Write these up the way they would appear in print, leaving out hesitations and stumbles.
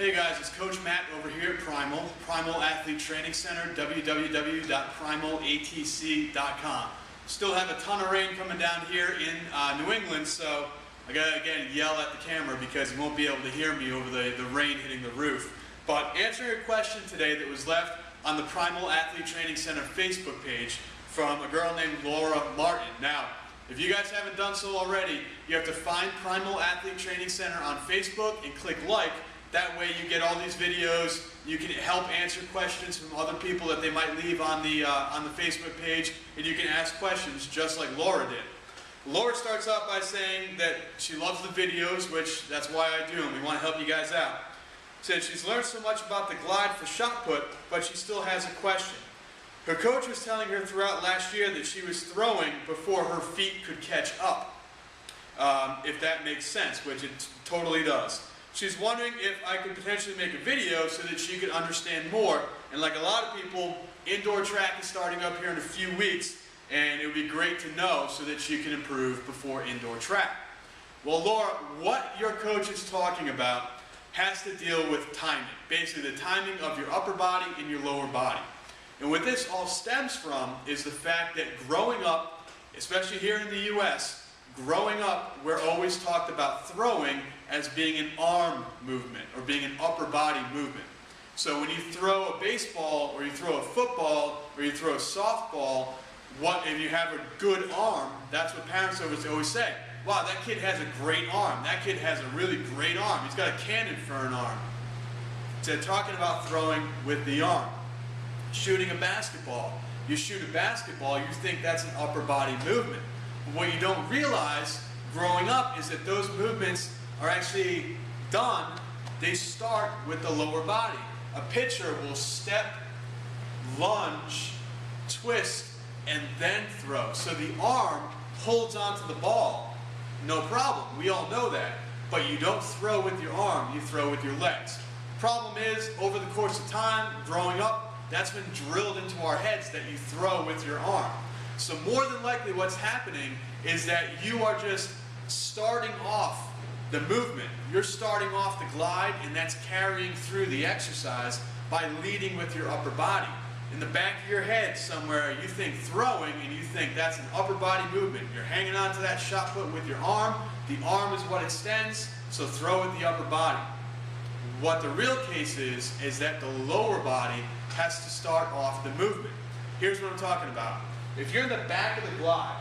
Hey guys, it's Coach Matt over here at Primal Athlete Training Center, www.primalatc.com. Still have a ton of rain coming down here in New England, so I gotta again yell at the camera because you won't be able to hear me over the rain hitting the roof. But answering a question today that was left on the Primal Athlete Training Center Facebook page from a girl named Laura Martin. Now, if you guys haven't done so already, you have to find Primal Athlete Training Center on Facebook and click like. That way you get all these videos, you can help answer questions from other people that they might leave on the Facebook page, and you can ask questions just like Laura did. Laura starts out by saying that she loves the videos, which that's why I do them. We want to help you guys out. Said she's learned so much about the glide for shot put, but she still has a question. Her coach was telling her throughout last year that she was throwing before her feet could catch up, if that makes sense, which it totally does. She's wondering if I could potentially make a video so that she could understand more. And like a lot of people, indoor track is starting up here in a few weeks, and it would be great to know so that she can improve before indoor track. Well, Laura, what your coach is talking about has to deal with timing. Basically, the timing of your upper body and your lower body. And what this all stems from is the fact that growing up, especially here in the US, growing up, we're always talked about throwing as being an arm movement or being an upper body movement. So when you throw a baseball or you throw a football or you throw a softball, if you have a good arm, that's what parents always say. Wow, that kid has a great arm. That kid has a really great arm. He's got a cannon for an arm. So talking about throwing with the arm. Shooting a basketball. You shoot a basketball, you think that's an upper body movement. But what you don't realize growing up is that those movements are actually done, they start with the lower body. A pitcher will step, lunge, twist, and then throw. So the arm holds onto the ball, no problem. We all know that. But you don't throw with your arm, you throw with your legs. Problem is, over the course of time, growing up, that's been drilled into our heads that you throw with your arm. So more than likely what's happening is that you are just starting off the movement. You're starting off the glide, and that's carrying through the exercise by leading with your upper body. In the back of your head somewhere, you think throwing, and you think that's an upper body movement. You're hanging on to that shot put with your arm. The arm is what extends, so throw with the upper body. What the real case is that the lower body has to start off the movement. Here's what I'm talking about. If you're in the back of the glide,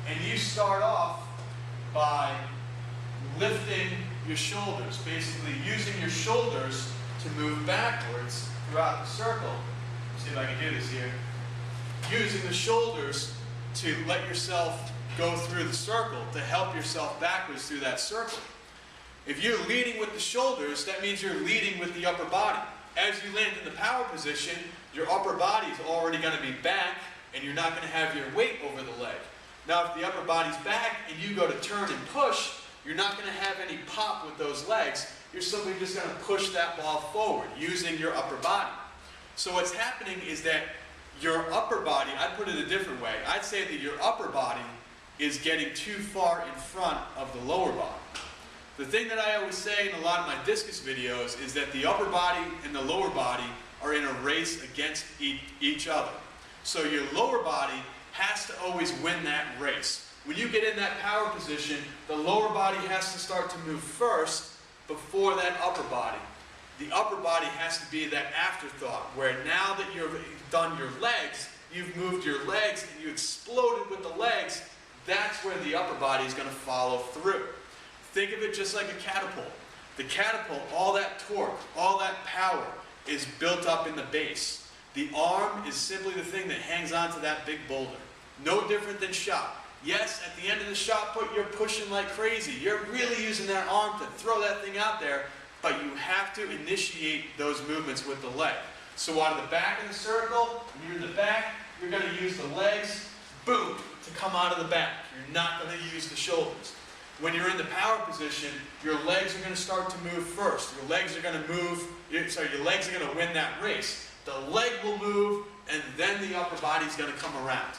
and you start off by lifting your shoulders, basically using your shoulders to move backwards throughout the circle. Let's see if I can do this here. Using the shoulders to let yourself go through the circle, to help yourself backwards through that circle. If you're leading with the shoulders, that means you're leading with the upper body. As you land in the power position, your upper body is already going to be back, and you're not going to have your weight over the leg. Now, if the upper body's back and you go to turn and push, you're not going to have any pop with those legs. You're simply just going to push that ball forward using your upper body. So what's happening is that your upper body, I'd put it a different way. I'd say that your upper body is getting too far in front of the lower body. The thing that I always say in a lot of my discus videos is that the upper body and the lower body are in a race against each other. So your lower body has to always win that race. When you get in that power position, the lower body has to start to move first before that upper body. The upper body has to be that afterthought, where now that you've done your legs, you've moved your legs and you exploded with the legs, that's where the upper body is going to follow through. Think of it just like a catapult. The catapult, all that torque, all that power is built up in the base. The arm is simply the thing that hangs on to that big boulder. No different than shot. Yes, at the end of the shot put, you're pushing like crazy. You're really using that arm to throw that thing out there, but you have to initiate those movements with the leg. So out of the back of the circle, when you're in the back, you're going to use the legs, boom, to come out of the back. You're not going to use the shoulders. When you're in the power position, your legs are going to start to move first. Your legs are going to move, your legs are going to win that race. The leg will move, and then the upper body is going to come around.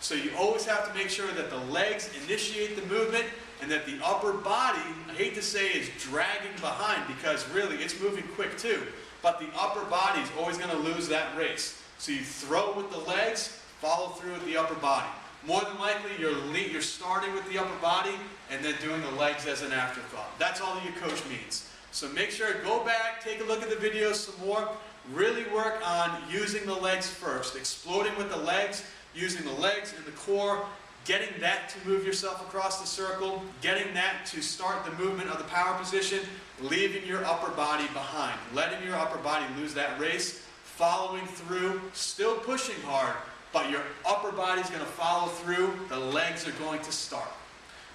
So you always have to make sure that the legs initiate the movement and that the upper body, I hate to say, is dragging behind because really it's moving quick too, but the upper body is always going to lose that race. So you throw with the legs, follow through with the upper body. More than likely you're starting with the upper body and then doing the legs as an afterthought. That's all that your coach means. So make sure to go back, take a look at the videos some more, really work on using the legs first, exploding with the legs, using the legs and the core, getting that to move yourself across the circle, getting that to start the movement of the power position, leaving your upper body behind, letting your upper body lose that race, following through, still pushing hard, but your upper body is going to follow through, the legs are going to start.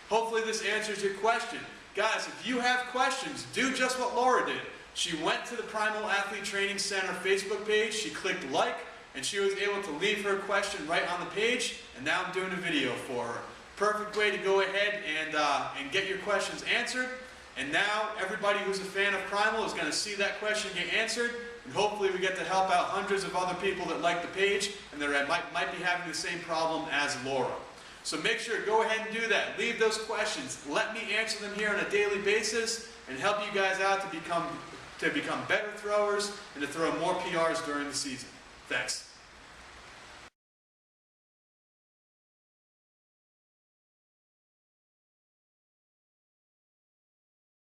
Hopefully this answers your question. Guys, if you have questions, do just what Laura did. She went to the Primal Athlete Training Center Facebook page, she clicked like, and she was able to leave her question right on the page, and now I'm doing a video for her. Perfect way to go ahead and get your questions answered. And now everybody who's a fan of Primal is going to see that question get answered, and hopefully we get to help out hundreds of other people that like the page and that might be having the same problem as Laura. So make sure to go ahead and do that. Leave those questions. Let me answer them here on a daily basis and help you guys out to become better throwers and to throw more PRs during the season. Thanks.